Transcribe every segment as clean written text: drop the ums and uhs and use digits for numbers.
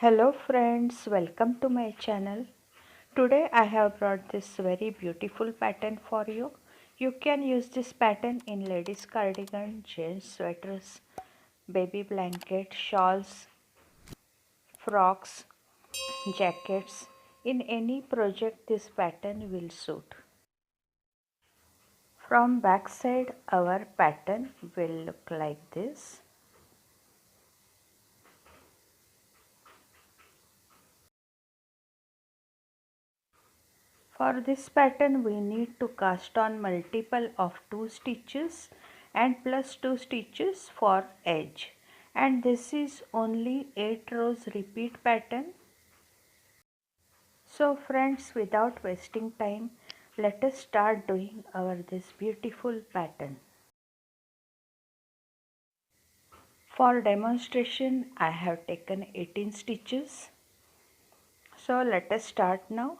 Hello friends, welcome to my channel. Today I have brought this very beautiful pattern for you. You can use this pattern in ladies cardigan, gents sweaters, baby blanket, shawls, frocks, jackets. In any project this pattern will suit. From back side our pattern will look like this. For this pattern we need to cast on multiple of 2 stitches and plus 2 stitches for edge, and this is only 8 rows repeat pattern. So friends, without wasting time, let us start doing our this beautiful pattern. For demonstration I have taken 18 stitches. So let us start now.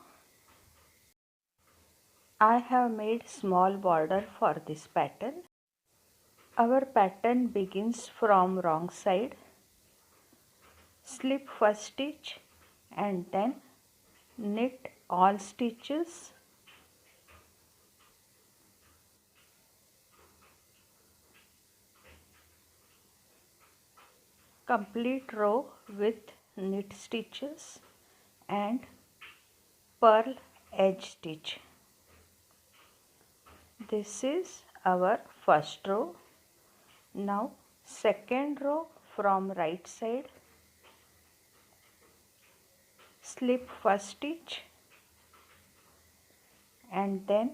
I have made small border for this pattern. Our pattern begins from wrong side. Slip first stitch and then knit all stitches. Complete row with knit stitches and purl edge stitch. This is our first row. Now second row from right side. Slip first stitch and then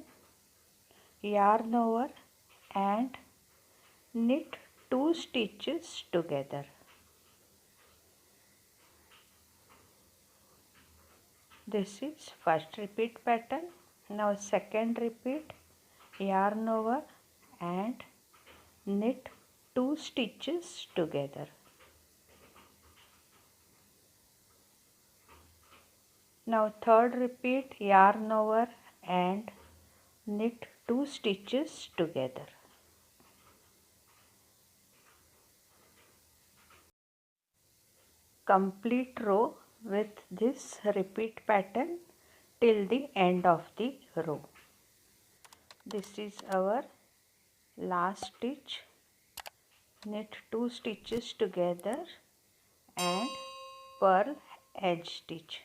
yarn over and knit 2 stitches together. This is first repeat pattern. Now second repeat, yarn over and knit 2 stitches together. Now third repeat, yarn over and knit 2 stitches together. Complete row with this repeat pattern till the end of the row. This is our last stitch. Knit 2 stitches together and purl edge stitch.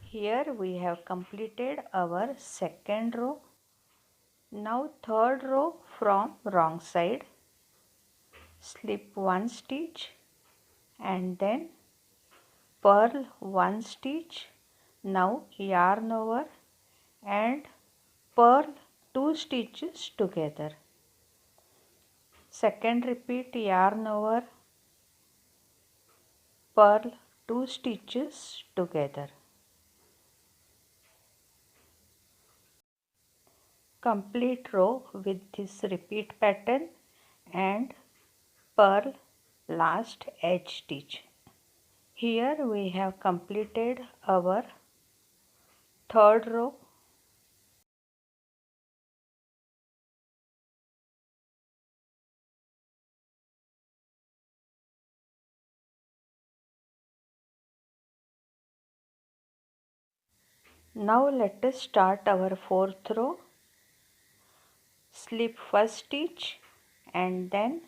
Here we have completed our second row. Now third row from wrong side. Slip 1 stitch and then purl 1 stitch. Now yarn over and purl 2 stitches together. Second repeat, yarn over, purl 2 stitches together. Complete row with this repeat pattern and purl last edge stitch. Here we have completed our third row. Now let us start our fourth row. Slip first stitch and then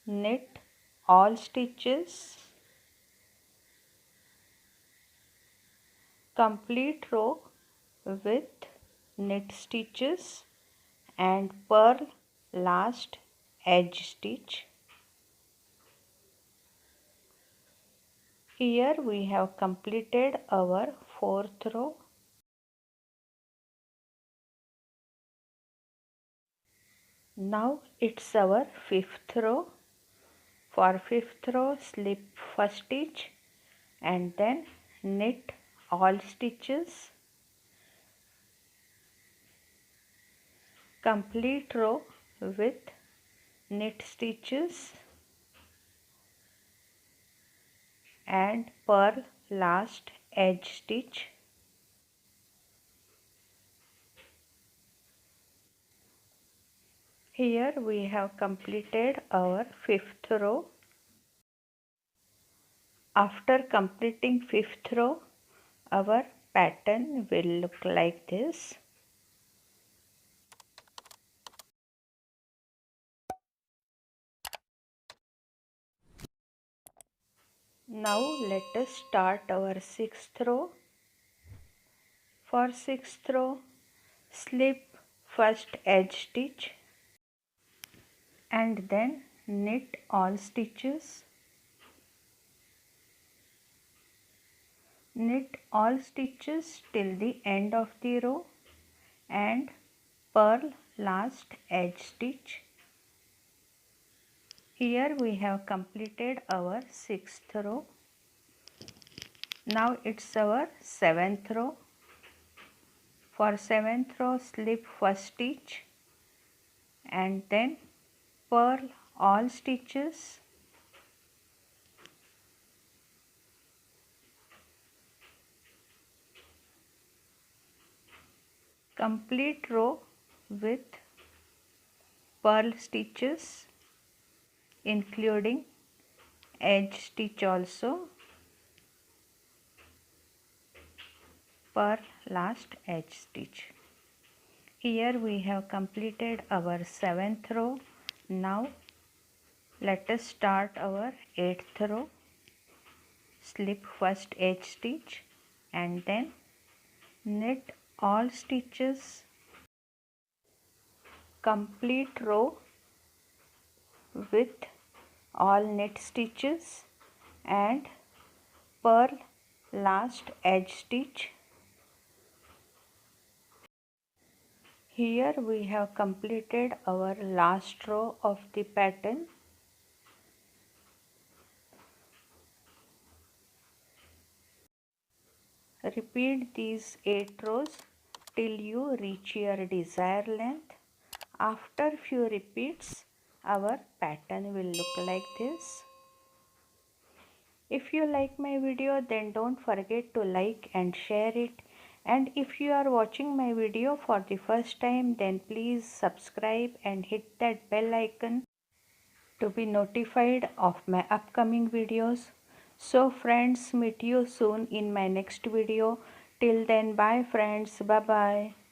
knit all stitches. Complete row with knit stitches and purl last edge stitch. Here we have completed our fourth row. Now it's our fifth row. For fifth row, slip first stitch and then knit all stitches. Complete row with knit stitches and purl last edge stitch. Here we have completed our fifth row. After completing fifth row, our pattern will look like this. Now let us start our sixth row. For sixth row, slip first edge stitch and then knit all stitches. Knit all stitches till the end of the row and purl last edge stitch. Here we have completed our sixth row. Now it's our seventh row. For seventh row, slip first stitch and then purl all stitches. Complete row with purl stitches including edge stitch also. Purl last edge stitch. Here we have completed our seventh row. Now let us start our eighth row. Slip first edge stitch and then knit all stitches. Complete row with all knit stitches and purl last edge stitch. Here we have completed our last row of the pattern. Repeat these 8 rows till you reach your desired length. After few repeats, our pattern will look like this. If you like my video, then don't forget to like and share it. And if you are watching my video for the first time, then please subscribe and hit that bell icon to be notified of my upcoming videos. So friends, meet you soon in my next video. Till then, bye friends, bye bye.